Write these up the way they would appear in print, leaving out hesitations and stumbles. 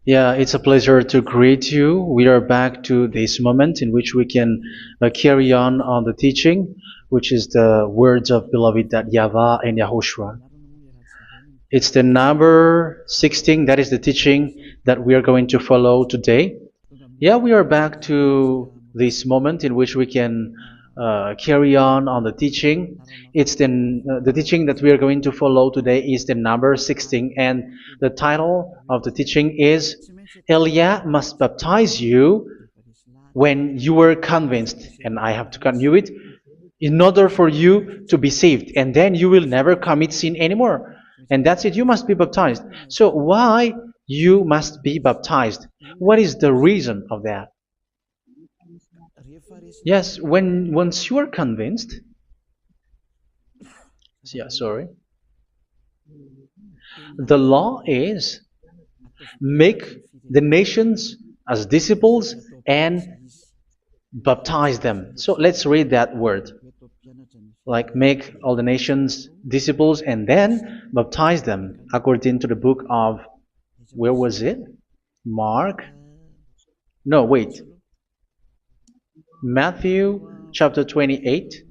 Yeah, it's a pleasure to greet you. We are back to this moment in which we can carry on the teaching, which is the words of beloved that YAHVAH and YAHOSHUA. It's the number 16, that is the teaching that we are going to follow today. Yeah, we are back to this moment in which we can carry on the teaching. It's the teaching that we are going to follow today is the number 16, and the title of the teaching is Elia must baptize you when you were convinced, and I have to continue it, in order for you to be saved, and then you will never commit sin anymore. And that's it, you must be baptized. So why you must be baptized? What is the reason of that? Yes, once you are convinced, yeah, sorry, the law is make the nations as disciples and baptize them. So let's read that word. Like make all the nations disciples and then baptize them according to the book of, where was it? Mark? No, wait. Matthew chapter 28.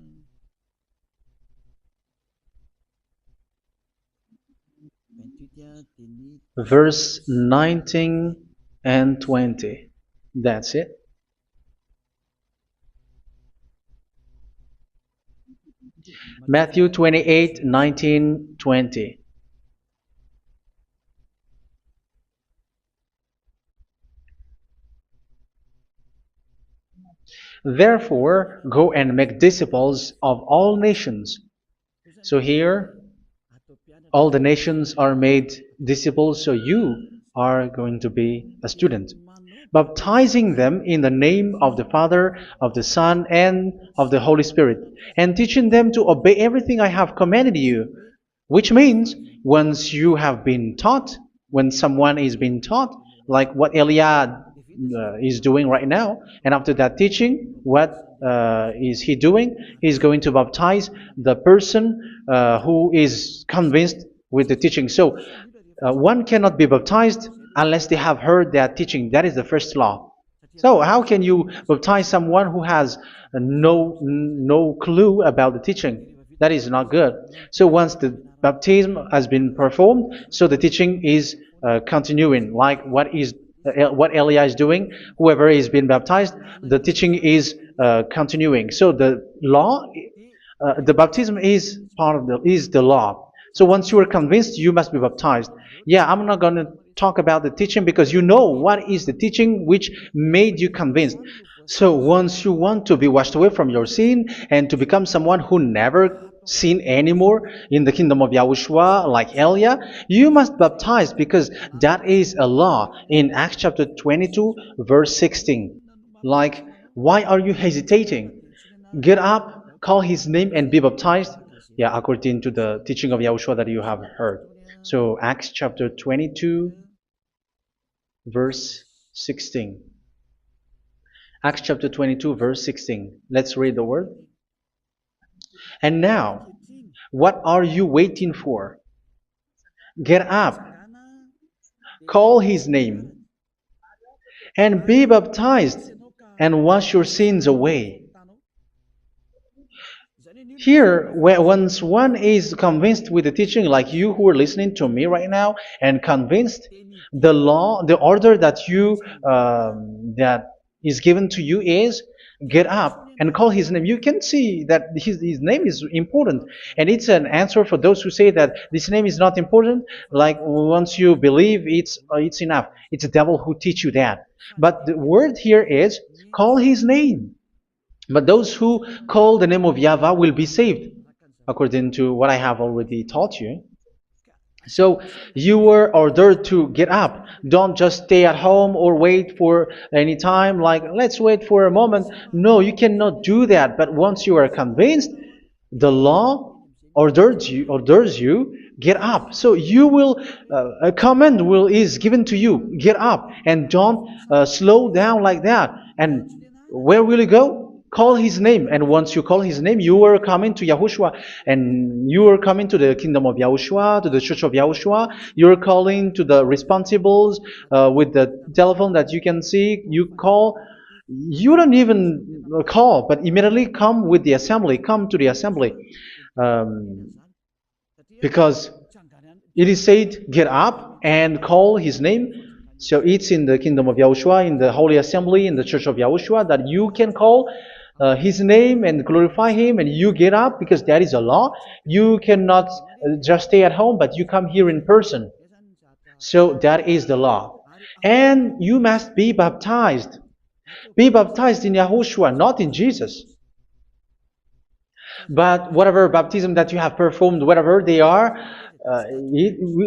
Verse 19 and 20. That's it. Matthew 28, 19, 20. Therefore, go and make disciples of all nations. So here, all the nations are made disciples, so you are going to be a student. Baptizing them in the name of the Father, of the Son, and of the Holy Spirit, and teaching them to obey everything I have commanded you. Which means, once you have been taught, when someone is being taught, like what Elia is doing right now, and after that teaching, what is he doing? He's going to baptize the person who is convinced with the teaching. So one cannot be baptized unless they have heard that teaching. That is the first law. So how can you baptize someone who has no clue about the teaching? That is not good. So once the baptism has been performed, so the teaching is continuing. Like what Elia is doing, whoever is being baptized, the teaching is continuing. So the law, the baptism is part of the law. So once you are convinced, you must be baptized. Yeah, I'm not going to talk about the teaching because you know what is the teaching which made you convinced. So once you want to be washed away from your sin and to become someone who never sin anymore in the kingdom of Yahushua, like Elia, you must baptize because that is a law in Acts chapter 22, verse 16. Like, why are you hesitating? Get up, call his name, and be baptized. Yeah, according to the teaching of Yahushua that you have heard. So Acts chapter 22, verse 16. Acts chapter 22, verse 16. Let's read the word. And now, what are you waiting for? Get up, call his name, and be baptized, and wash your sins away. Here, once one is convinced with the teaching, like you who are listening to me right now, and convinced, the law, the order that that is given to you is get up and call his name. You can see that his name is important, and it's an answer for those who say that this name is not important. Like once you believe, it's enough. It's the devil who teach you that. But the word here is call his name. But those who call the name of YAHVAH will be saved, according to what I have already taught you. So you were ordered to get up. Don't just stay at home or wait for any time, like let's wait for a moment. No, you cannot do that. But once you are convinced, the law orders you get up. So you will a command is given to you, get up, and don't slow down like that. And where will you go? Call his name, and once you call his name, you are coming to Yahushua, and you are coming to the kingdom of Yahushua, to the church of Yahushua. You are calling to the responsibles with the telephone that you can see. You call. You don't even call, but immediately come with the assembly. Come to the assembly, um, because it is said, "Get up and call his name." So it's in the kingdom of Yahushua, in the holy assembly, in the church of Yahushua, that you can call his name and glorify him, and you get up because that is a law. You cannot just stay at home, but you come here in person. So that is the law. And you must be baptized. Be baptized in Yahushua, not in Jesus. But whatever baptism that you have performed, whatever they are,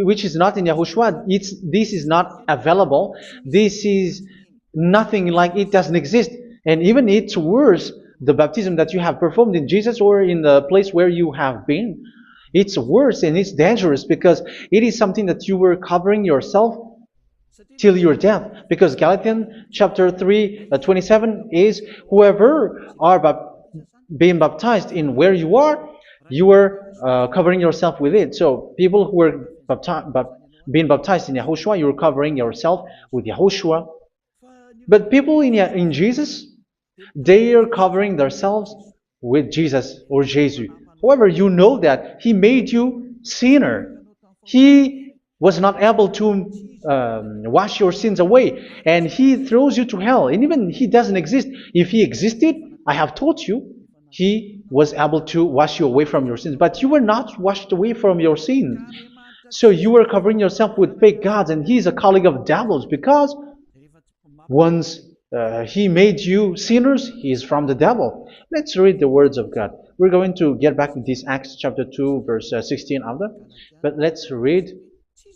which is not in Yahushua, this is not available. This is nothing, like it doesn't exist. And even it's worse, the baptism that you have performed in Jesus or in the place where you have been. It's worse and it's dangerous because it is something that you were covering yourself till your death. Because Galatians chapter 3, 27 is, whoever are being baptized in where you are covering yourself with it. So people who are being baptized in Yahushua, you're covering yourself with Yahushua. But people in Jesus, they are covering themselves with Jesus or Jesus. However, you know that He made you sinner. He was not able to wash your sins away, and He throws you to hell. And even He doesn't exist. If He existed, I have taught you, He was able to wash you away from your sins. But you were not washed away from your sins. So you were covering yourself with fake gods, and He is a colleague of devils, because once He made you sinners, He is from the devil. Let's read the words of God. We're going to get back to this Acts chapter 2, verse 16 after. But let's read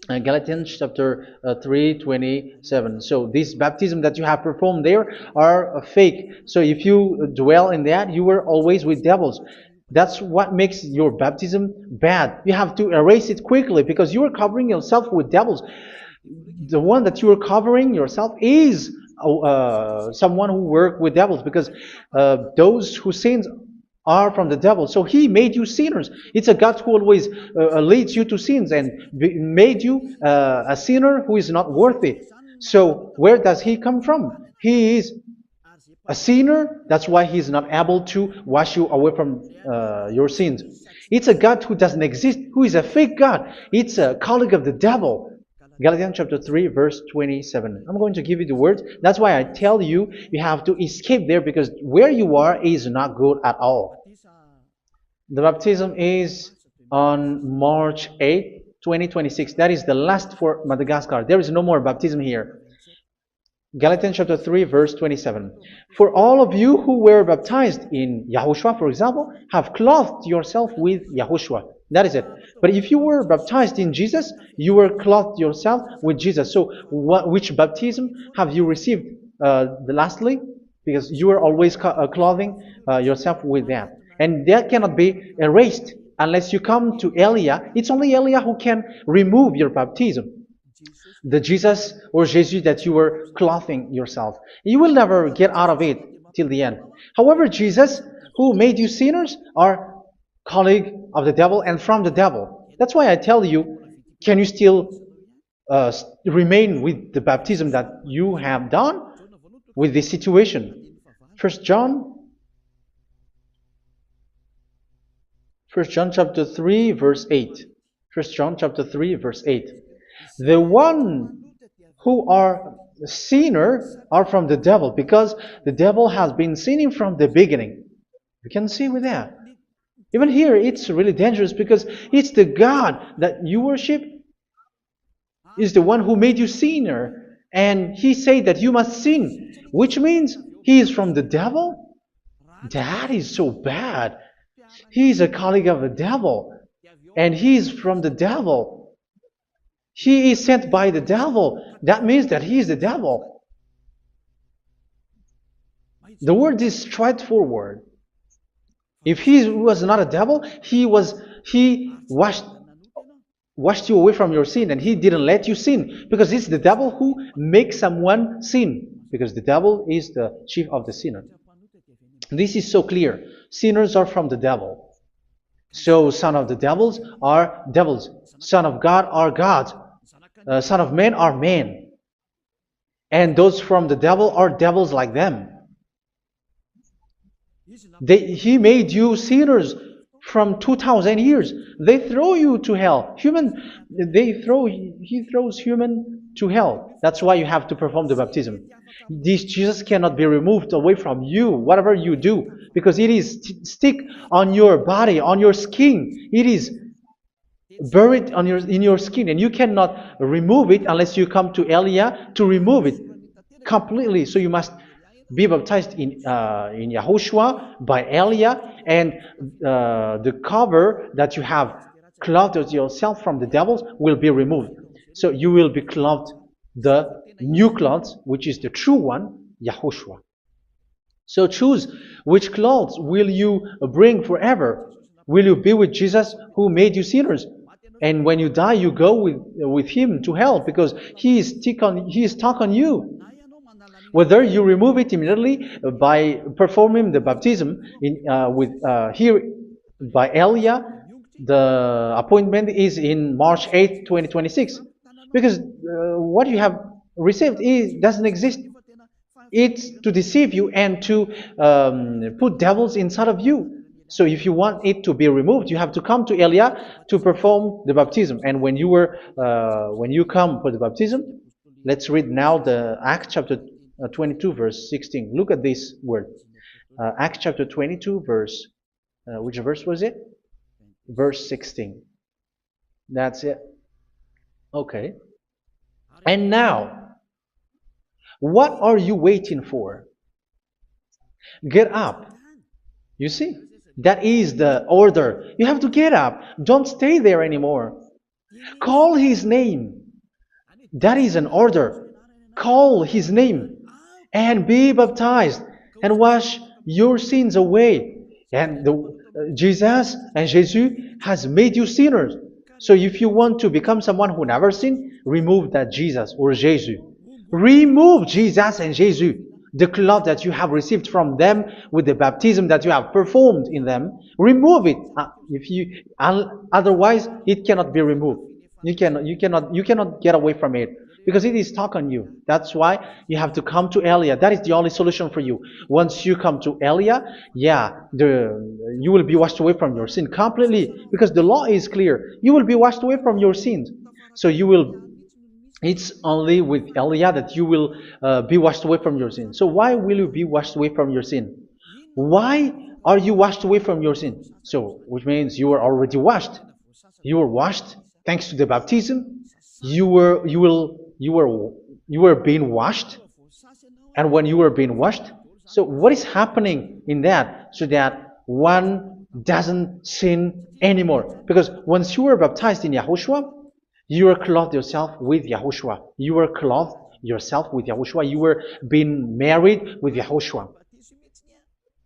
Galatians chapter 3, 27. So this baptism that you have performed there are fake. So if you dwell in that, you were always with devils. That's what makes your baptism bad. You have to erase it quickly because you are covering yourself with devils. The one that you are covering yourself is someone who works with devils, because those who sin are from the devil. So He made you sinners. It's a God who always leads you to sins and made you a sinner who is not worthy. So where does He come from? He is a sinner. That's why He is not able to wash you away from your sins. It's a God who doesn't exist, who is a fake God. It's a colleague of the devil. Galatians chapter 3, verse 27. I'm going to give you the words. That's why I tell you, you have to escape there, because where you are is not good at all. The baptism is on March 8, 2026. That is the last for Madagascar. There is no more baptism here. Galatians chapter 3, verse 27. For all of you who were baptized in Yahushua, for example, have clothed yourself with Yahushua. That is it. But if you were baptized in Jesus, you were clothed yourself with Jesus. So which baptism have you received lastly? Because you are always clothing yourself with that. And that cannot be erased unless you come to Eliah. It's only Eliah who can remove your baptism. The Jesus or Jesus that you were clothing yourself. You will never get out of it till the end. However, Jesus, who made you sinners, are colleague of the devil and from the devil. That's why I tell you, can you still remain with the baptism that you have done with this situation? First John chapter 3, verse 8. First John chapter 3, verse 8. The one who are sinner are from the devil, because the devil has been sinning from the beginning. You can see with that. Even here, it's really dangerous, because it's the God that you worship is the one who made you sinner, and He said that you must sin, which means He is from the devil. That is so bad. He is a colleague of the devil, and He is from the devil. He is sent by the devil. That means that He is the devil. The word is straightforward. If He was not a devil, He washed you away from your sin, and He didn't let you sin, because it's the devil who makes someone sin, because the devil is the chief of the sinner. This is so clear. Sinners are from the devil. So son of the devils are devils. Son of God are gods. Son of men are men. And those from the devil are devils like them. He made you sinners from 2,000 years. They throw you to hell. He throws human to hell. That's why you have to perform the baptism. This Jesus cannot be removed away from you, whatever you do, because it is stick on your body, on your skin. It is buried in your skin, and you cannot remove it unless you come to Elia to remove it completely. So you must be baptized in YAHOSHUA by Elia, and the cover that you have clothed yourself from the devils will be removed. So you will be clothed the new clothes, which is the true one, YAHOSHUA. So choose which clothes will you bring forever. Will you be with Jesus who made you sinners? And when you die, you go with him to hell because he is stuck on you. Whether you remove it immediately by performing the baptism here by Elia, the appointment is in March 8, 2026. Because what you have received doesn't exist. It's to deceive you and to put devils inside of you. So if you want it to be removed, you have to come to Elia to perform the baptism. And when you come for the baptism, let's read now the Acts chapter 22 verse 16. Look at this word. Acts chapter 22 verse, which verse was it? Verse 16. That's it. Okay. And now, what are you waiting for? Get up. You see? That is the order. You have to get up. Don't stay there anymore. Call his name. That is an order. Call his name and be baptized and wash your sins away. And Jesus has made you sinners. So if you want to become someone who never sinned, remove that Jesus or Jesus. Remove Jesus and Jesus. The cloth that you have received from them with the baptism that you have performed in them, remove it. Otherwise, it cannot be removed. You cannot get away from it because it is stuck on you. That's why you have to come to Elia. That is the only solution for you. Once you come to Elia, you will be washed away from your sin completely because the law is clear. You will be washed away from your sins. So it's only with Elia that you will be washed away from your sin. So why will you be washed away from your sin? Why are you washed away from your sin? So, which means you are already washed. You were washed thanks to the baptism. You were being washed, and when you were being washed, so what is happening in that? So that one doesn't sin anymore. Because once you were baptized in YAHOSHUA, you were clothed yourself with YAHOSHUA. You were clothed yourself with YAHOSHUA. You were being married with YAHOSHUA.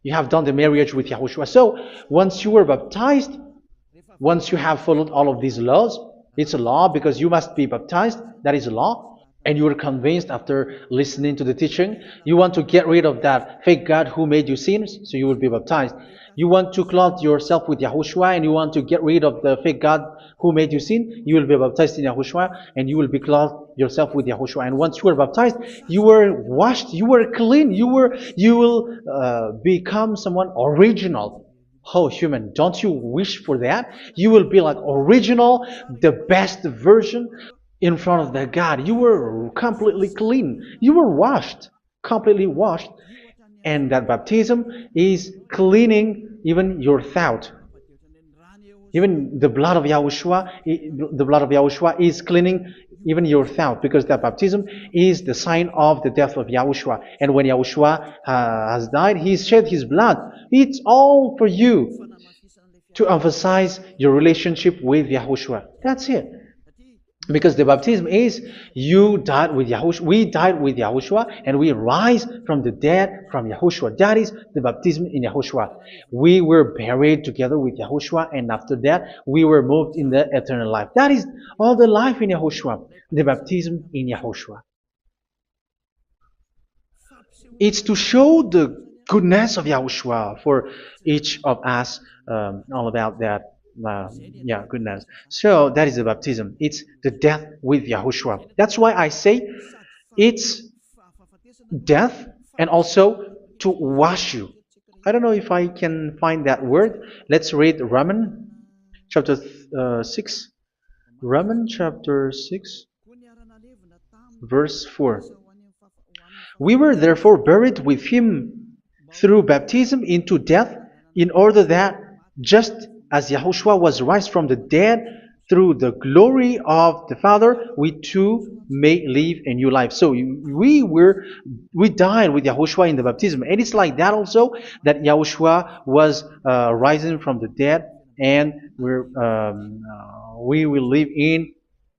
You have done the marriage with YAHOSHUA. So once you were baptized, once you have followed all of these laws, it's a law because you must be baptized. That is a law. And you are convinced after listening to the teaching, you want to get rid of that fake God who made you sinners, so you will be baptized. You want to clothe yourself with YAHOSHUA and you want to get rid of the fake God who made you sin, you will be baptized in YAHOSHUA and you will be clothed yourself with YAHOSHUA. And once you are baptized, you were washed, you were clean, you will become someone original. Oh, human, don't you wish for that? You will be like original, the best version in front of the God. You were completely clean. You were washed, completely washed. And that baptism is cleaning even your thought. Even the blood of YAHOSHUA is cleaning even your thought, because that baptism is the sign of the death of YAHOSHUA. And when YAHOSHUA has died, he shed his blood. It's all for you to emphasize your relationship with YAHOSHUA. That's it. Because the baptism is you died with YAHOSHUA, we died with YAHOSHUA, and we rise from the dead from YAHOSHUA. That is the baptism in YAHOSHUA. We were buried together with YAHOSHUA, and after that we were moved in the eternal life. That is all the life in YAHOSHUA, the baptism in YAHOSHUA. It's to show the goodness of Yahushua for each of us, all about that. Yeah, goodness. So that is the baptism. It's the death with Yahushua. That's why I say it's death and also to wash you. I don't know if I can find that word. Let's read Romans chapter 6. Romans chapter 6, verse 4. We were therefore buried with him through baptism into death, in order that, just as Yahushua was raised from the dead through the glory of the Father, we too may live a new life. So we died with Yahushua in the baptism, and it's like that also that Yahushua was rising from the dead, and we will live in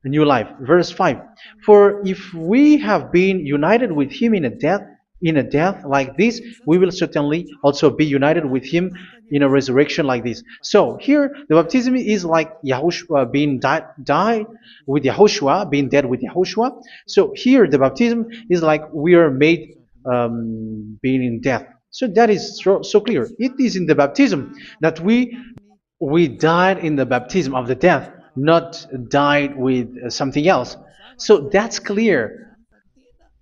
a new life. Verse 5. For if we have been united with him in a death like this, we will certainly also be united with him in a resurrection like this. So here the baptism is like Yahushua being died with Yahushua, being dead with Yahushua. So here the baptism is like we are made being in death. So that is so clear. It is in the baptism that we died in the baptism of the death, not died with something else. So that's clear.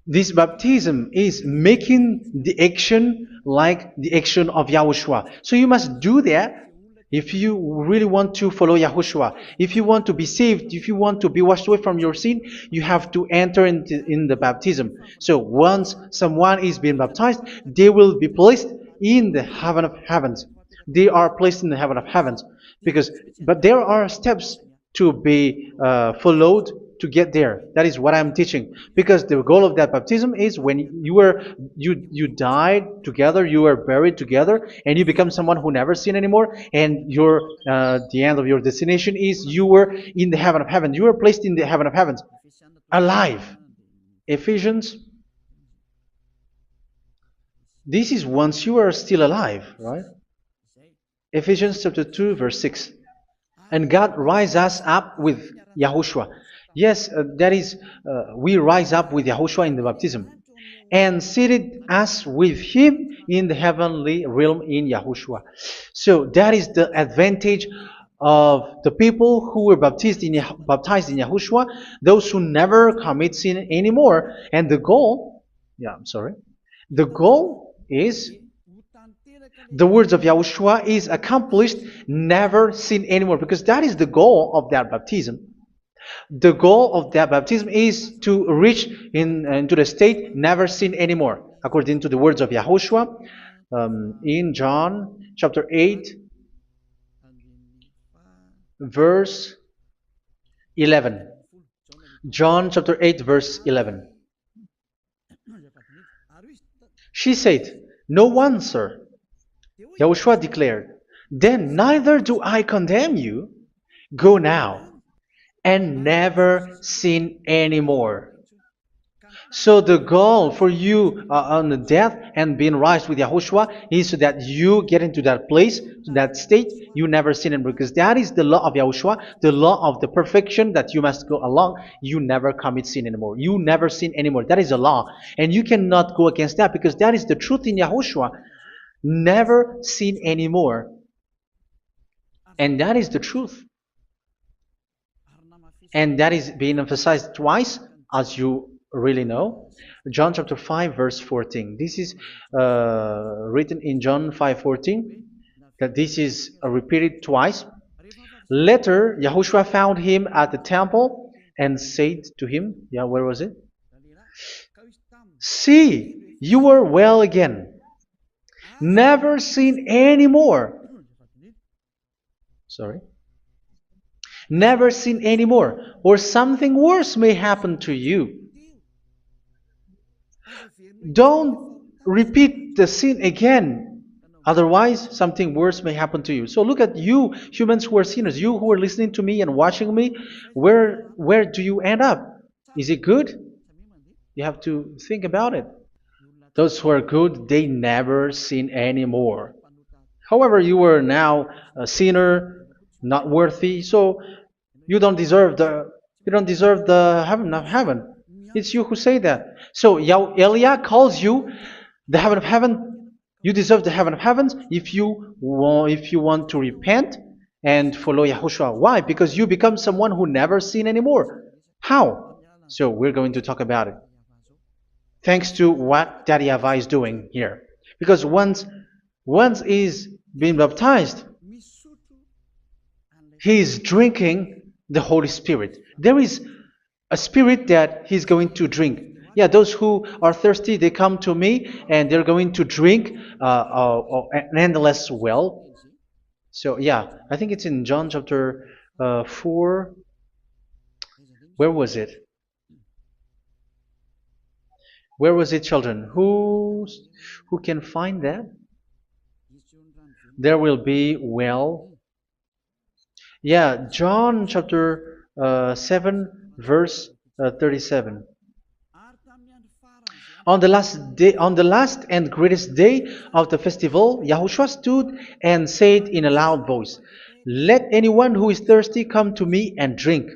This baptism is making the action like the action of Yahushua. So you must do that if you really want to follow Yahushua. If you want to be saved, if you want to be washed away from your sin, you have to enter in the baptism. So once someone is being baptized, they will be placed in the heaven of heavens. They are placed in the heaven of heavens, but there are steps to be followed to get there. That is what I'm teaching, because the goal of that baptism is when you died together, you were buried together, and you become someone who never sin anymore, and the end of your destination is you were in the heaven of heaven. You were placed in the heaven of heavens, alive. Ephesians. This is once you are still alive, right? Ephesians chapter 2, verse 6. And God rise us up with Yahushua. Yes, that is, we rise up with Yahushua in the baptism. And seated us with him in the heavenly realm in Yahushua. So that is the advantage of the people who were baptized in Yahushua, those who never commit sin anymore. And the goal, the goal is the words of Yahushua is accomplished, never sin anymore, because that is the goal of that baptism. The goal of that baptism is to reach into the state never sin anymore, according to the words of Yahushua in John chapter 8, verse 11. John chapter 8, verse 11. She said, "No one, sir." Yahushua declared, "Then neither do I condemn you. Go now and never sin anymore." So the goal for you on the death and being raised with Yahushua is so that you get into that place, to that state, you never sin anymore. Because that is the law of Yahushua, the law of the perfection that you must go along. You never commit sin anymore. You never sin anymore. That is a law. And you cannot go against that, because that is the truth in Yahushua. Never sin anymore. And that is the truth. And that is being emphasized twice, as you really know. John chapter 5, verse 14. This is written in John 5:14, that this is repeated twice. Later, Yahushua found him at the temple and said to him, where was it? "See, you are well again. Never sin anymore." Never sin anymore, or something worse may happen to you. Don't repeat the sin again. Otherwise, something worse may happen to you. So look at you, humans who are sinners, you who are listening to me and watching me. Where do you end up? Is it good? You have to think about it. Those who are good, they never sin anymore. However, you are now a sinner, not worthy, so you don't deserve the heaven of heaven. It's you who say that. So Eliah calls you the heaven of heaven You deserve the heaven of heavens if you want to repent and follow Yahushua. Why? Because you become someone who never sin anymore. How? So we're going to talk about it. Thanks to what Daddy YAHVAH is doing here. Because once he's been baptized, he is drinking the Holy Spirit. There is a spirit that he's going to drink. Yeah, those who are thirsty, they come to me and they're going to drink an endless well. So yeah, I think it's in John chapter 4. Where was it? Where was it, children? Who can find that? There will be well. Yeah, John chapter 7, verse 37. On the last day, on the last and greatest day of the festival, Yahushua stood and said in a loud voice, "Let anyone who is thirsty come to me and drink."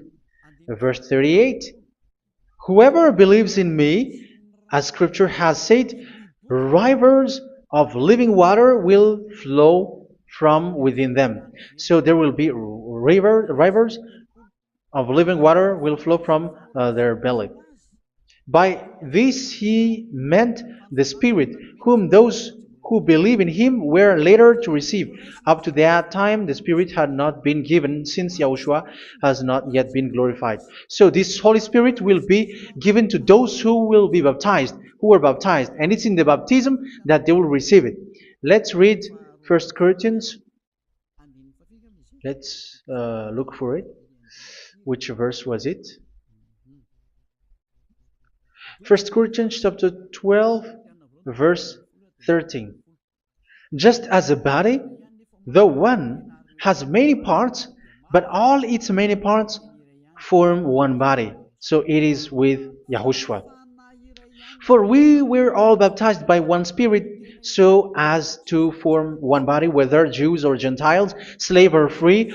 Verse 38. Whoever believes in me, as Scripture has said, rivers of living water will flow from within them. So there will be rivers of living water will flow from their belly. By this he meant the Spirit, whom those who believe in him were later to receive. Up to that time, the Spirit had not been given, since Yahushua has not yet been glorified. So this Holy Spirit will be given to those who will be baptized, who were baptized. And it's in the baptism that they will receive it. Let's read 1 Corinthians. Let's look for it. Which verse was it? 1 Corinthians chapter 12, verse 13. Just as a body, though one, has many parts, but all its many parts form one body. So it is with Yahushua. For we were all baptized by one Spirit, so as to form one body, whether Jews or Gentiles, slave or free,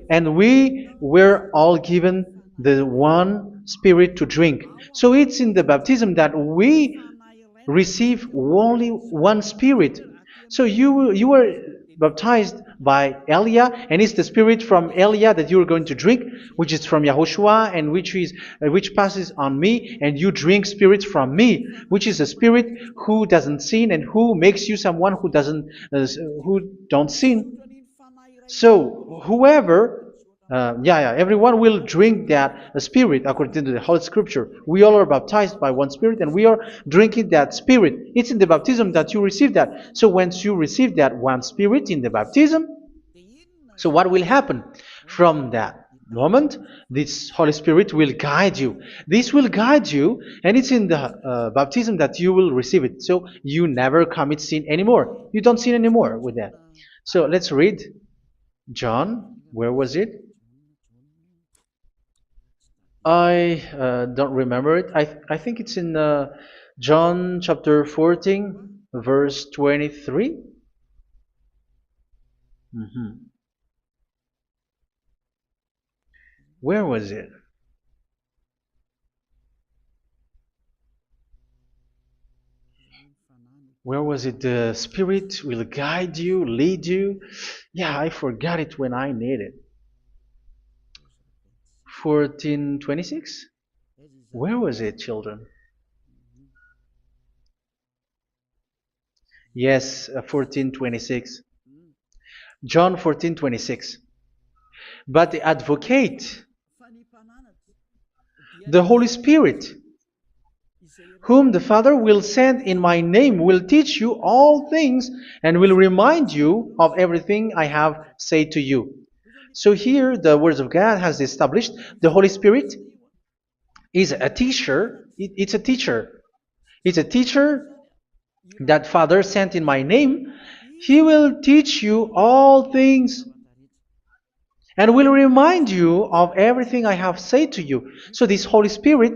and we were all given the one Spirit to drink. So it's in the baptism that we receive only one Spirit. So you were baptized by Elia, and it's the Spirit from Elia that you are going to drink, which is from Yahushua, and which passes on me, and you drink Spirit from me, which is a Spirit who doesn't sin and who makes you someone who don't sin. So whoever everyone will drink that Spirit according to the Holy Scripture. We all are baptized by one Spirit and we are drinking that Spirit. It's in the baptism that you receive that. So once you receive that one Spirit in the baptism, so what will happen? From that moment, this Holy Spirit will guide you. This will guide you, and it's in the baptism that you will receive it. So you never commit sin anymore. You don't sin anymore with that. So let's read John. Where was it? I don't remember it. I think it's in John chapter 14, verse 23. Where was it? Where was it? The Spirit will guide you, lead you. Yeah, I forgot it when I need it. 14:26? Where was it, children? Yes, 14:26. John 14:26. But the advocate, the Holy Spirit, whom the Father will send in my name, will teach you all things and will remind you of everything I have said to you. So here the words of God has established the Holy Spirit is a teacher. It's a teacher. It's a teacher that Father sent in my name. He will teach you all things and will remind you of everything I have said to you. So this Holy Spirit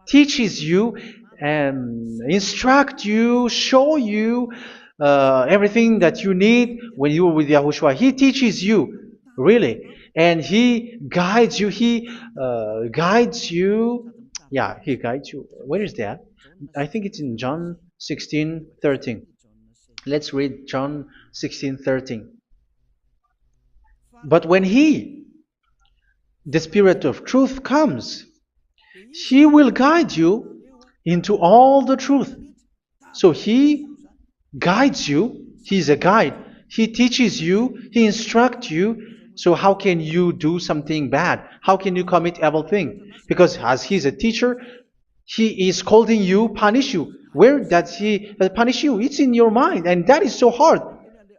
teaches you and instruct you, show you everything that you need when you are with Yahushua. He teaches you, really. And He guides you. He guides you. Yeah, He guides you. Where is that? I think it's in John 16:13. Let's read John 16:13. But when He, the Spirit of truth, comes, He will guide you into all the truth. So He guides you. He's a guide. He teaches you. He instructs you. So how can you do something bad? How can you commit evil thing? Because as He's a teacher, He is scolding you, punish you. Where does He punish you? It's in your mind, and that is so hard.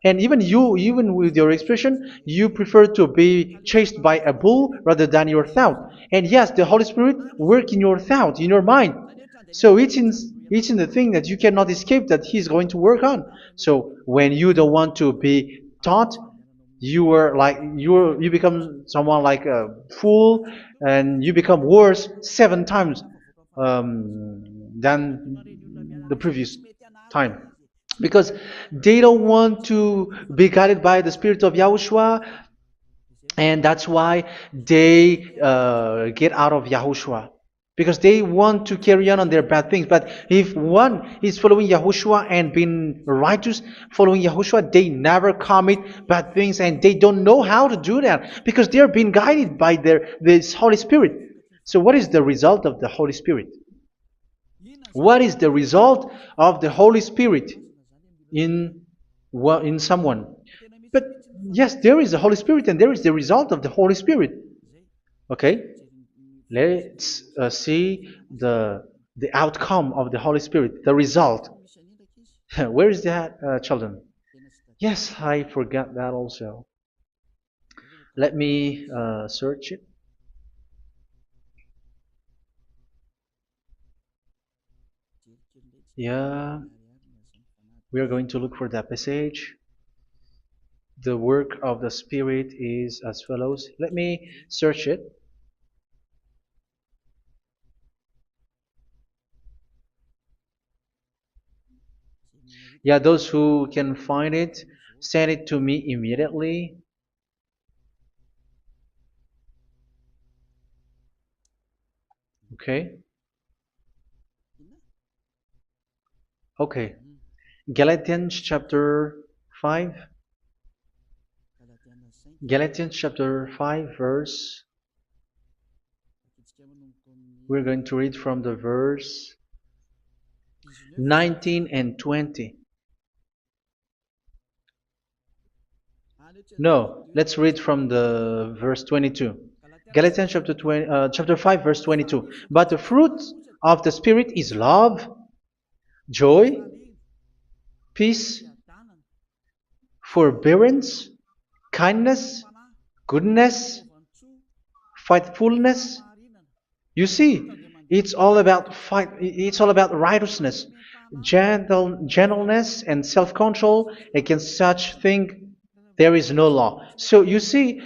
And even you, even with your expression, you prefer to be chased by a bull rather than your thought. And yes, the Holy Spirit work in your thought, in your mind. So it's in the thing that you cannot escape that He's going to work on. So when you don't want to be taught, you become someone like a fool, and you become worse 7 times than the previous time, because they don't want to be guided by the Spirit of Yahushua, and that's why they get out of Yahushua, because they want to carry on their bad things. But if one is following Yahushua and being righteous, following Yahushua, they never commit bad things, and they don't know how to do that because they're being guided by this Holy Spirit. So what is the result of the Holy Spirit? What is the result of the Holy Spirit in someone? But yes, there is the Holy Spirit, and there is the result of the Holy Spirit. Okay, let's see the outcome of the Holy Spirit, the result. Where is that, children? Yes, I forgot that also. Let me search it. Yeah, we are going to look for that passage. The work of the Spirit is as follows. Let me search it. Yeah, those who can find it, send it to me immediately. Okay. Okay. Galatians chapter 5. Galatians chapter 5 verse. We're going to read from the verse 19 and 20. No, let's read from the verse 22. Galatians chapter 5 verse 22. But the fruit of the Spirit is love, joy, peace, forbearance, kindness, goodness, faithfulness. You see, it's all about fight. It's all about righteousness, gentleness, and self-control. Against such thing, there is no law. So you see,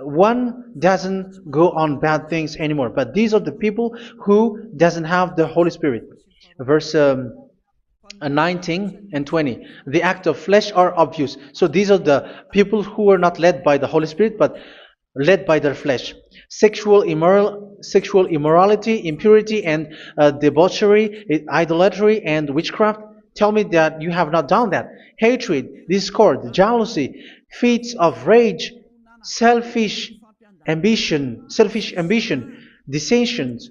one doesn't go on bad things anymore. But these are the people who doesn't have the Holy Spirit. Verse 19 and 20. The act of flesh are obvious. So these are the people who are not led by the Holy Spirit, but led by their flesh. Sexual immorality, impurity, and debauchery, idolatry, and witchcraft. Tell me that you have not done that. Hatred, discord, jealousy, fits of rage, selfish ambition, dissensions,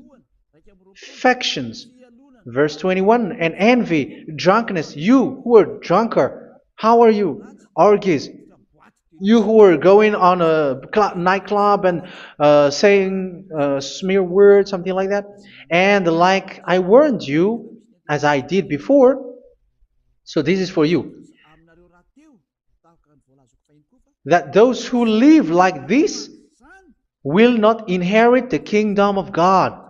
factions. Verse 21, and envy, drunkenness. You who are drunkard, how are you? Orgies. You who are going on a nightclub and saying smear words, something like that. And like I warned you, as I did before, so this is for you, that those who live like this will not inherit the kingdom of God.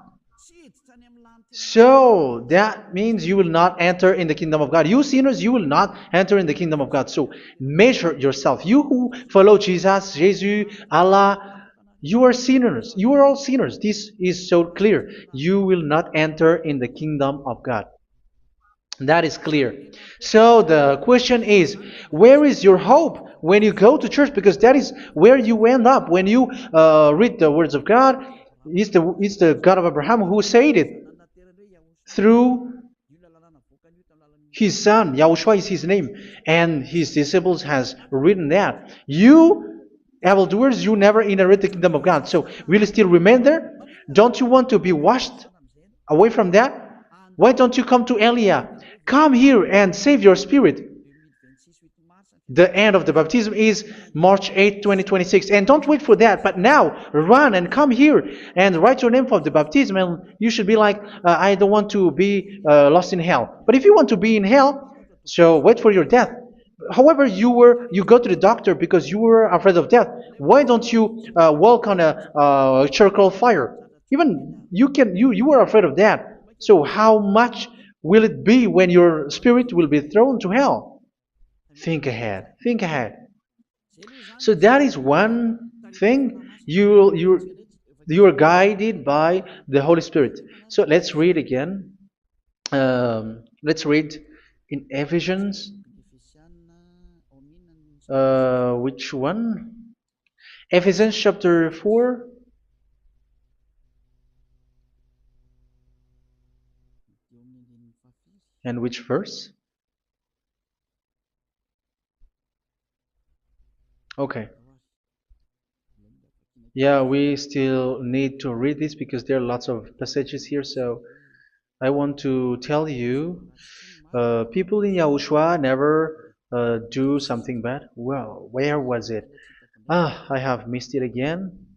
So that means you will not enter in the kingdom of God. You sinners, you will not enter in the kingdom of God. So measure yourself. You who follow Jesus, Allah, you are sinners. You are all sinners. This is so clear. You will not enter in the kingdom of God. That is clear. So the question is, where is your hope when you go to church? Because that is where you end up. When you read the words of God, it's the God of Abraham who said it. Through His son, Yahushua is his name, and his disciples has written that. You evildoers, you never inherit the kingdom of God. So will you still remain there? Don't you want to be washed away from that? Why don't you come to Elia? Come here and save your spirit. The end of the baptism is March 8th, 2026. And don't wait for that, but now run and come here and write your name for the baptism. And you should be like, I don't want to be lost in hell. But if you want to be in hell, so wait for your death. However, you go to the doctor because you were afraid of death. Why don't you walk on a charcoal fire? Even you were afraid of that. So how much will it be when your spirit will be thrown to hell? Think ahead. Think ahead. So that is one thing. You are guided by the Holy Spirit. So let's read again. Let's read in Ephesians. Which one? Ephesians chapter 4. And which verse? Okay. Yeah, we still need to read this because there are lots of passages here. So I want to tell you, people in Yahushua never do something bad. Well, where was it? I have missed it again.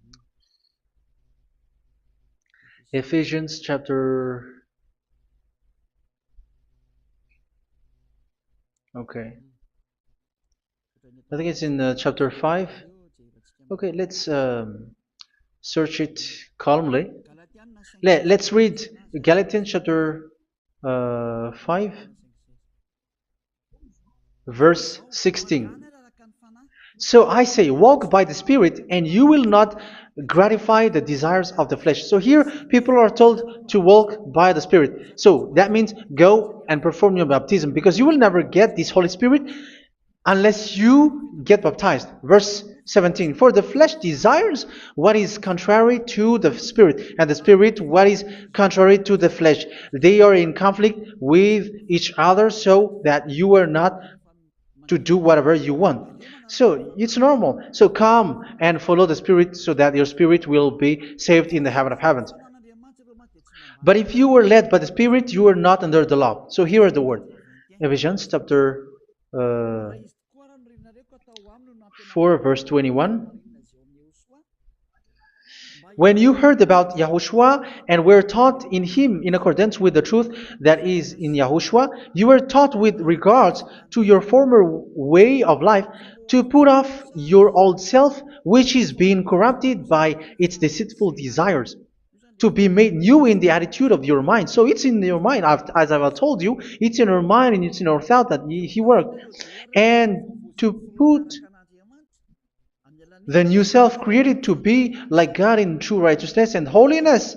Ephesians chapter. Okay. I think it's in chapter 5. Okay, let's search it calmly. Let's read Galatians chapter 5, verse 16. So I say, walk by the Spirit, and you will not gratify the desires of the flesh. So here, people are told to walk by the Spirit. So that means go and perform your baptism, because you will never get this Holy Spirit unless you get baptized. Verse 17. For the flesh desires what is contrary to the Spirit, and the Spirit what is contrary to the flesh. They are in conflict with each other, so that you are not to do whatever you want. So it's normal. So come and follow the Spirit so that your spirit will be saved in the heaven of heavens. But if you were led by the Spirit, you are not under the law. So here is the word. Ephesians chapter 4 verse 21. When you heard about Yahushua and were taught in him in accordance with the truth that is in Yahushua, you were taught with regards to your former way of life to put off your old self, which is being corrupted by its deceitful desires, to be made new in the attitude of your mind. So it's in your mind, as I've told you, it's in your mind and it's in your thought that he worked. And to put the new self created to be like God in true righteousness and holiness.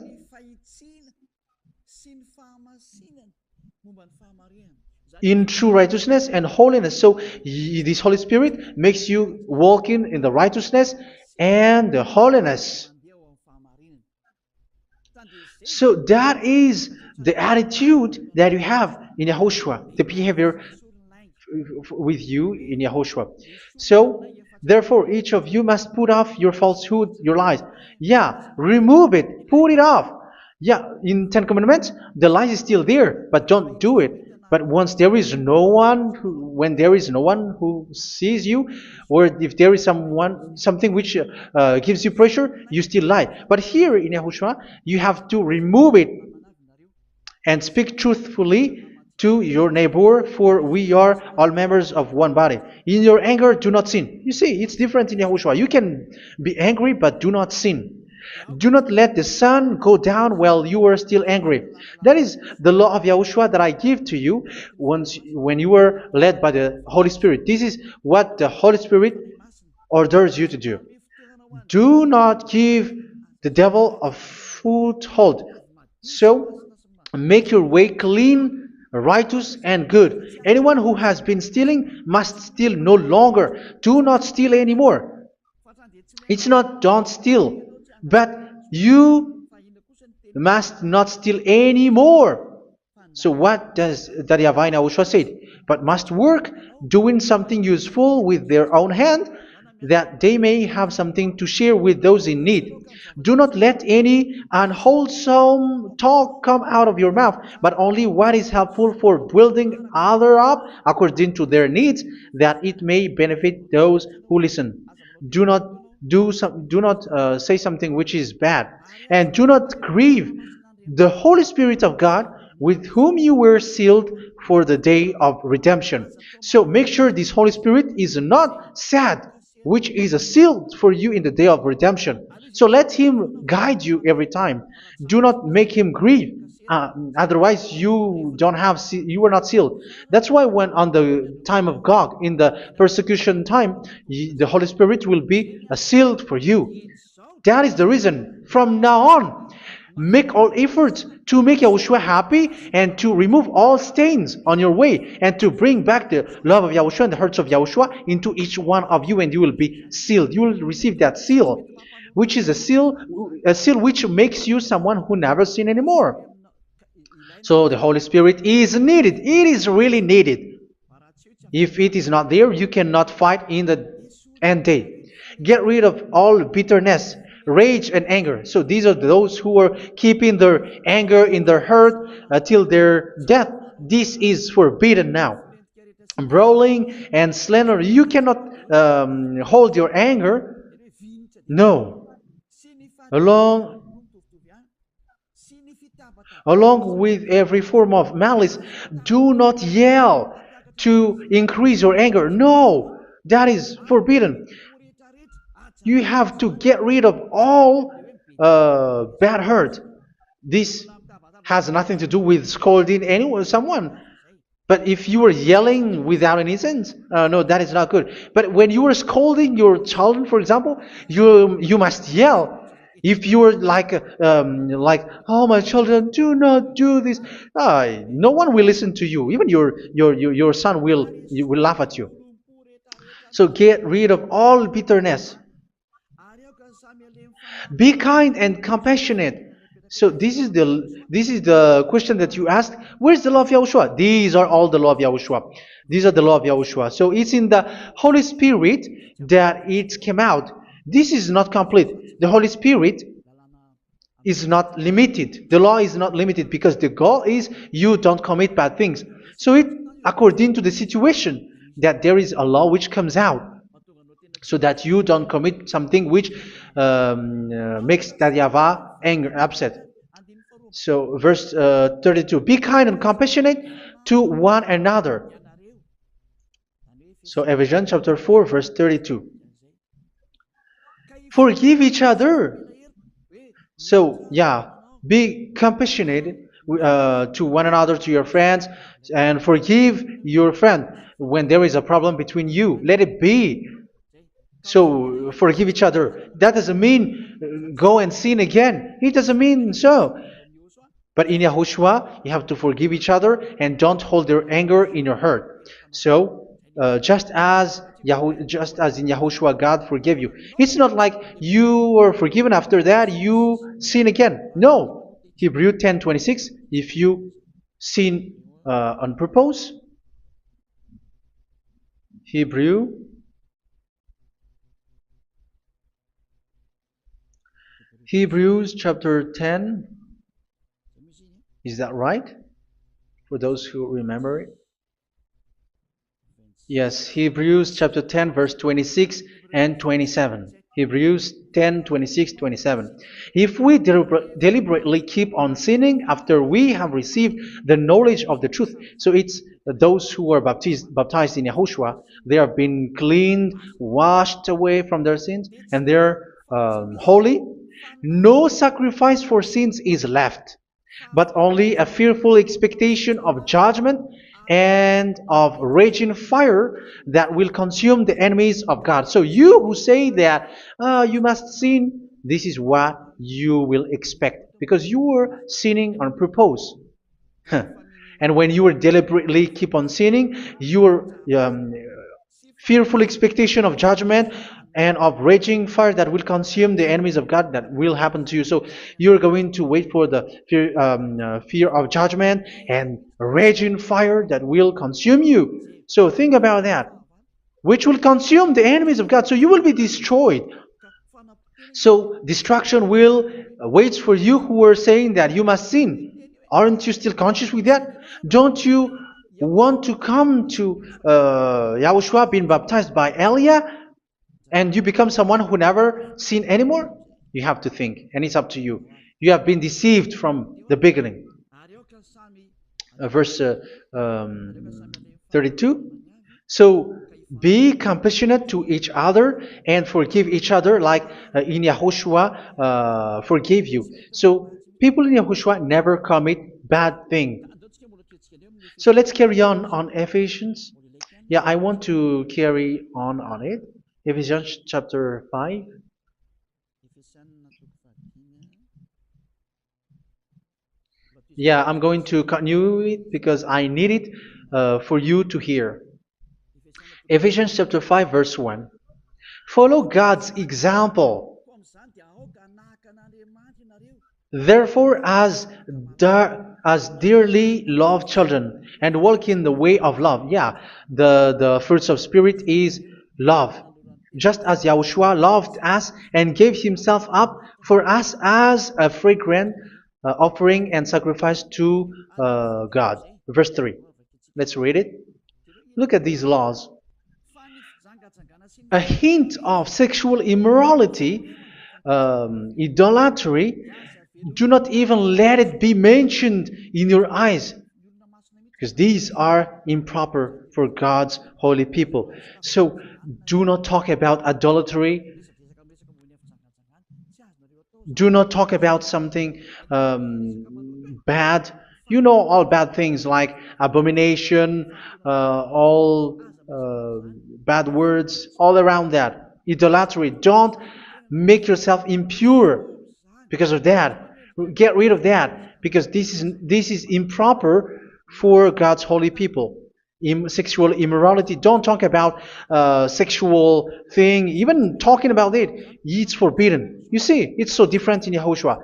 In true righteousness and holiness. So this Holy Spirit makes you walk in the righteousness and the holiness. So that is the attitude that you have in Yahushua, the behavior with you in Yahushua. So therefore, each of you must put off your falsehood, your lies. Yeah, remove it, put it off. Yeah, in Ten Commandments, the lies is still there, but don't do it. But once there is no one, when there is no one who sees you, or if there is something which gives you pressure, you still lie. But here in Yahushua, you have to remove it and speak truthfully to your neighbor, for we are all members of one body. In your anger, do not sin. You see, it's different in Yahushua. You can be angry, but do not sin. Do not let the sun go down while you are still angry. That is the law of Yahushua that I give to you when you were led by the Holy Spirit. This is what the Holy Spirit orders you to do. Do not give the devil a foothold. So, make your way clean, righteous, and good. Anyone who has been stealing must steal no longer. Do not steal anymore. It's not don't steal, but you must not steal anymore. So what does the Yahweh YAHOSHUA say? But must work doing something useful with their own hand, that they may have something to share with those in need. Do not let any unwholesome talk come out of your mouth, but only what is helpful for building other up according to their needs, that it may benefit those who listen. Do not do not say something which is bad, and do not grieve the Holy Spirit of God, with whom you were sealed for the day of redemption. So make sure this Holy Spirit is not sad, which is a seal for you in the day of redemption. So let Him guide you every time. Do not make Him grieve. Otherwise, you don't have you are not sealed. That's why when on the time of God, in the persecution time, the Holy Spirit will be a sealed for you. That is the reason. From now on, make all efforts to make Yahushua happy and to remove all stains on your way and to bring back the love of Yahushua and the hearts of Yahushua into each one of you, and you will be sealed. You will receive that seal, which is a seal which makes you someone who never sin anymore. So the Holy Spirit is needed. It is really needed. If it is not there, you cannot fight in the end day. Get rid of all bitterness, rage, and anger. So these are those who are keeping their anger in their heart till their death. This is forbidden now. Brawling and slander. You cannot hold your anger. No. Along with every form of malice, do not yell to increase your anger. No, that is forbidden. You have to get rid of all bad hurt. This has nothing to do with scolding anyone, someone. But if you are yelling without any sense, no, that is not good. But when you are scolding your children, for example, you must yell. If you are like, oh my children, do not do this, no one will listen to you. Even your son will laugh at you. So get rid of all bitterness. Be kind and compassionate. So this is the question that you asked. Where's the law of Yahushua? These are all the law of Yahushua. These are the law of Yahushua. So it's in the Holy Spirit that it came out. This is not complete. The Holy Spirit is not limited. The law is not limited because the goal is you don't commit bad things. So it according to the situation that there is a law which comes out, so that you don't commit something which makes that YAHVAH anger, upset. So verse 32, be kind and compassionate to one another. So Ephesians chapter 4 verse 32. Forgive each other. So yeah, be compassionate to one another, to your friends, and forgive your friend when there is a problem between you. Let it be. So forgive each other. That doesn't mean go and sin again. It doesn't mean so. But in Yahushua, you have to forgive each other and don't hold their anger in your heart. So just as in Yahushua, God forgave you. It's not like you were forgiven after that you sin again. No. Hebrew 10:26. If you sin on purpose, Hebrews chapter 10. Is that right? For those who remember it. Yes, Hebrews chapter 10 verse 26 and 27. Hebrews 10, 26, 27. If we deliberately keep on sinning after we have received the knowledge of the truth, so it's those who are baptized in Yahushua, they have been cleaned, washed away from their sins, and they're holy. No sacrifice for sins is left, but only a fearful expectation of judgment and of raging fire that will consume the enemies of God. So you who say that you must sin, this is what you will expect, because you were sinning on purpose. And when you deliberately keep on sinning, your fearful expectation of judgment and of raging fire that will consume the enemies of God that will happen to you. So you're going to wait for the fear of judgment and raging fire that will consume you. So think about that, which will consume the enemies of God. So you will be destroyed. So destruction will wait for you who are saying that you must sin. Aren't you still conscious with that? Don't you want to come to Yahushua being baptized by Elia and you become someone who never sin anymore? You have to think, and it's up to you. You have been deceived from the beginning. Verse 32. So be compassionate to each other and forgive each other like in Yahushua forgave you. So people in Yahushua never commit bad thing. So let's carry on Ephesians. Yeah, I want to carry on it. Ephesians chapter 5. Yeah, I'm going to continue it because I need it for you to hear. Ephesians chapter 5 verse 1. Follow God's example. Therefore, as dearly loved children, and walk in the way of love. Yeah, the fruits of spirit is love. Just as Yahushua loved us and gave himself up for us as a fragrant offering and sacrifice to God. Verse 3. Let's read it. Look at these laws. A hint of sexual immorality, idolatry, do not even let it be mentioned in your eyes, because these are improper for God's holy people. So do not talk about idolatry. Do not talk about something bad. You know all bad things like abomination, all bad words, all around that. Idolatry. Don't make yourself impure because of that. Get rid of that because this is improper for God's holy people. Sexual immorality. Don't talk about sexual thing. Even talking about it's forbidden. You see, it's so different in Yahushua.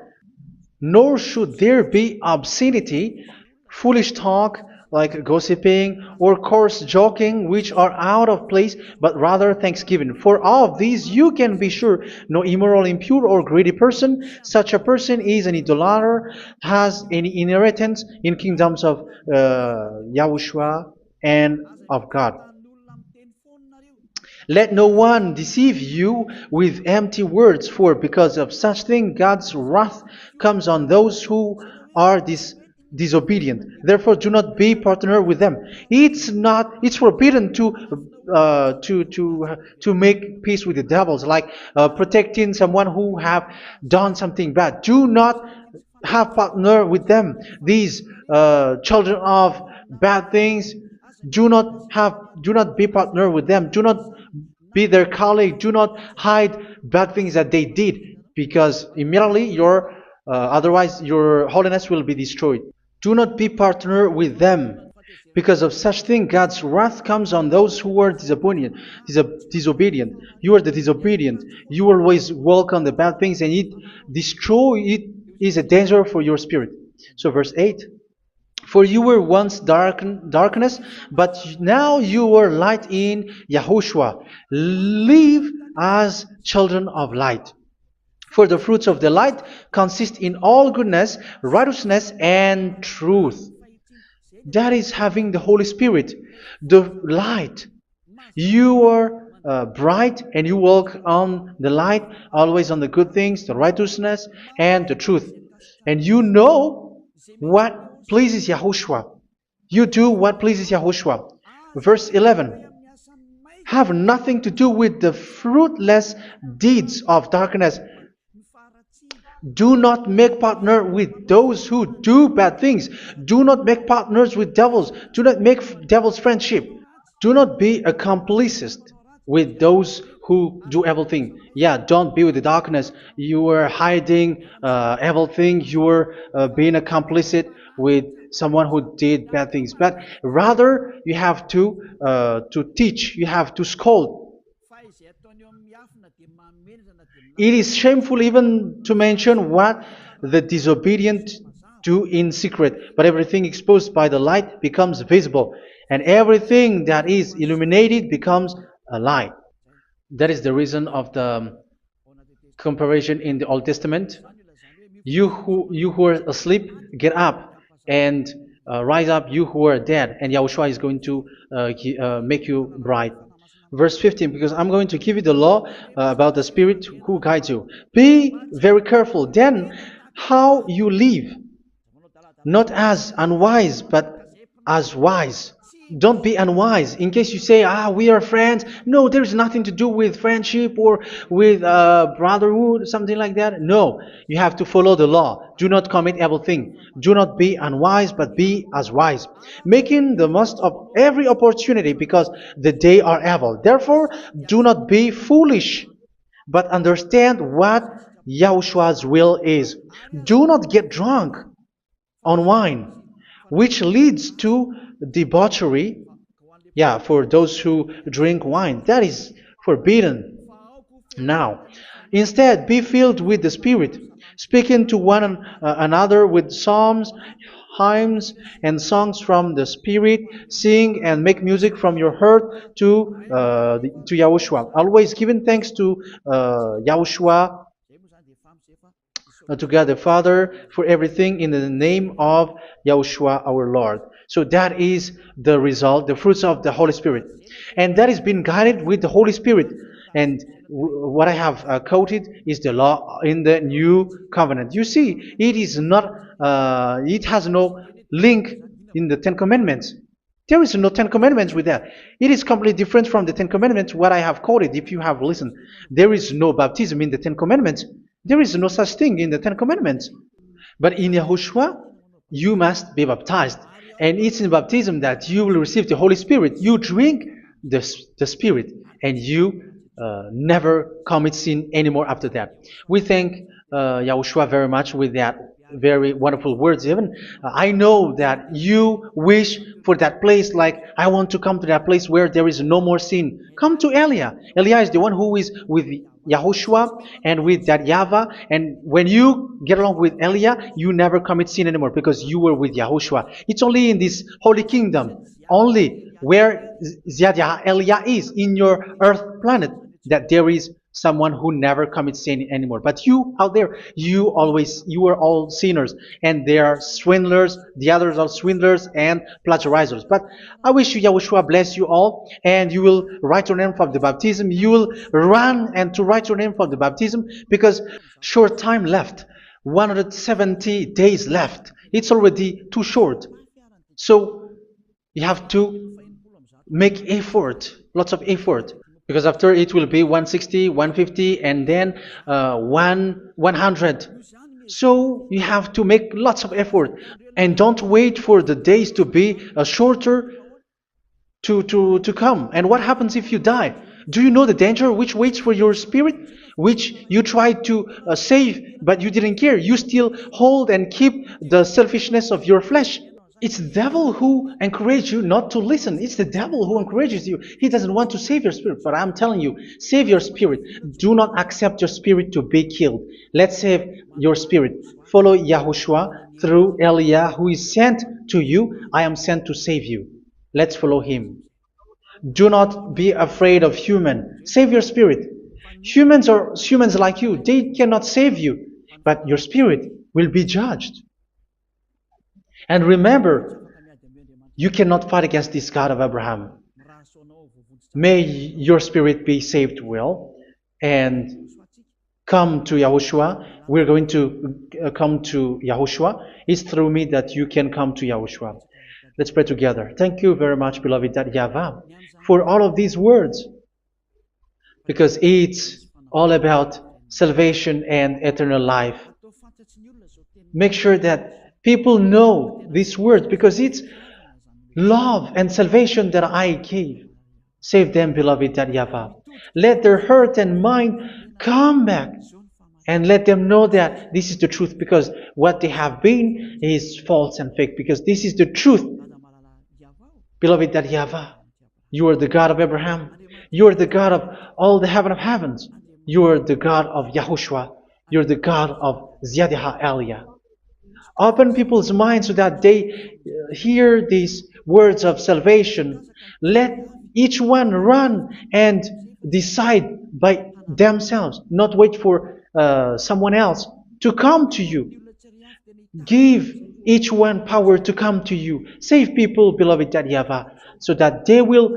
Nor should there be obscenity, foolish talk like gossiping or coarse joking, which are out of place, but rather thanksgiving. For of these you can be sure: no immoral, impure, or greedy person, such a person is an idolater, has any inheritance in kingdoms of Yahushua and of God. Let no one deceive you with empty words, for because of such thing God's wrath comes on those who are disobedient. Therefore, do not be partner with them. It's forbidden to make peace with the devils, like protecting someone who have done something bad. Do not have partner with them. These children of bad things, do not be partner with them. Do not be their colleague. Do not hide bad things that they did, because immediately otherwise your holiness will be destroyed. Do not be partner with them. Because of such thing, God's wrath comes on those who are disobedient. You are the disobedient. You always walk on the bad things, and it is a danger for your spirit. So verse 8. For you were once darkness, but now you are light in Yahushua. Live as children of light. For the fruits of the light consist in all goodness, righteousness, and truth. That is having the Holy Spirit, the light. You are bright and you walk on the light, always on the good things, the righteousness, and the truth. And you know what pleases Yahushua. You do what pleases Yahushua. Verse 11. Have nothing to do with the fruitless deeds of darkness. Do not make partner with those who do bad things. Do not make partners with devils. Do not make devil's friendship. Do not be accomplices with those who do evil things. Yeah, don't be with the darkness. You are hiding evil things. You are being a complicit with someone who did bad things. But rather, you have to teach. You have to scold. It is shameful even to mention what the disobedient do in secret, but everything exposed by the light becomes visible, and everything that is illuminated becomes a light. That is the reason of the comparison in the Old Testament. You who are asleep, get up and rise up, you who are dead, and Yahushua is going to make you bright. Verse 15, because I'm going to give you the law about the Spirit who guides you. Be very careful then how you live, not as unwise, but as wise. Don't be unwise. In case you say, we are friends. No, there's nothing to do with friendship or with brotherhood, something like that. No, you have to follow the law. Do not commit evil thing. Do not be unwise, but be as wise, making the most of every opportunity because the day are evil. Therefore, do not be foolish, but understand what Yahushua's will is. Do not get drunk on wine, which leads to debauchery. Yeah, for those who drink wine, that is forbidden now. Instead, be filled with the Spirit, speaking to one another with psalms, hymns, and songs from the Spirit. Sing and make music from your heart to Yahushua. Always giving thanks to Yahushua, to God the Father for everything in the name of Yahushua our Lord. So that is the result, the fruits of the Holy Spirit. And that is being guided with the Holy Spirit. And what I have quoted is the law in the new covenant. You see, it is not, it has no link in the Ten Commandments. There is no Ten Commandments with that. It is completely different from the Ten Commandments, what I have quoted, if you have listened. There is no baptism in the Ten Commandments. There is no such thing in the Ten Commandments. But in Yahushua, you must be baptized. And it's in baptism that you will receive the Holy Spirit. You drink the Spirit, and you never commit sin anymore after that. We thank Yahushua very much with that very wonderful words. Even I know that you wish for that place, like I want to come to that place where there is no more sin. Come to Elia. Elia is the one who is with Yahushua and with that YAHVAH, and when you get along with Elia, you never commit sin anymore because you were with Yahushua. It's only in this holy kingdom, only where Ziad Elia is, in your earth planet, that there is someone who never commits sin anymore. But you out there, you are all sinners, and they are swindlers. The others are swindlers and plagiarizers. But I wish you, Yahushua, bless you all, and you will write your name from the baptism. You will run and to write your name from the baptism, because short time left, 170 days left. It's already too short. So you have to make effort, lots of effort, because after it will be 160, 150, and then 100. So you have to make lots of effort, and don't wait for the days to be shorter to come. And what happens if you die? Do you know the danger which waits for your spirit, which you tried to save, but you didn't care? You still hold and keep the selfishness of your flesh. It's the devil who encourages you not to listen. It's the devil who encourages you. He doesn't want to save your spirit. But I'm telling you, save your spirit. Do not accept your spirit to be killed. Let's save your spirit. Follow Yahushua through Elia, who is sent to you. I am sent to save you. Let's follow him. Do not be afraid of human. Save your spirit. Humans are humans like you. They cannot save you. But your spirit will be judged. And remember, you cannot fight against this God of Abraham. May your spirit be saved well and come to Yahushua. We're going to come to Yahushua. It's through me that you can come to Yahushua. Let's pray together. Thank you very much, beloved YAHVAH, for all of these words, because it's all about salvation and eternal life. Make sure that people know these words, because it's love and salvation that I gave. Save them, beloved YAHVAH. Let their heart and mind come back, and let them know that this is the truth, because what they have been is false and fake, because this is the truth. Beloved YAHVAH, you are the God of Abraham. You are the God of all the heaven of heavens. You're the God of Yahushua. You're the God of Ziyadha Aliyah. Open people's minds so that they hear these words of salvation. Let each one run and decide by themselves, not wait for someone else to come to you. Give each one power to come to you. Save people, beloved YAHVAH, so that they will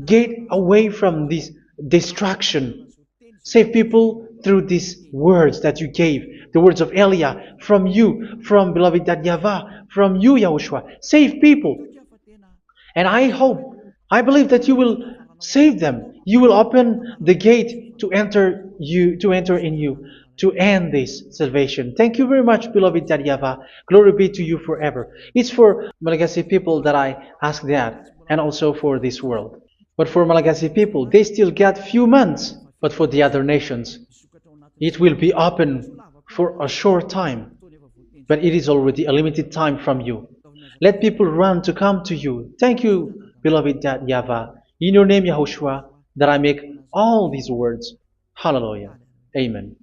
get away from this distraction. Save people through these words that you gave, the words of Elia, from you, from beloved YAHVAH, from you, Yahushua. Save people. And I hope, I believe that you will save them. You will open the gate to enter in you, to end this salvation. Thank you very much, beloved YAHVAH. Glory be to you forever. It's for Malagasy people that I ask that, and also for this world. But for Malagasy people, they still get few months. But for the other nations, it will be open for a short time. But it is already a limited time from you. Let people run to come to you. Thank you, beloved YAHVAH. In your name, Yahushua, that I make all these words. Hallelujah. Amen.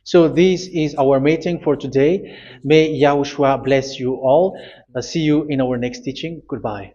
So this is our meeting for today. May Yahushua bless you all. See you in our next teaching. Goodbye.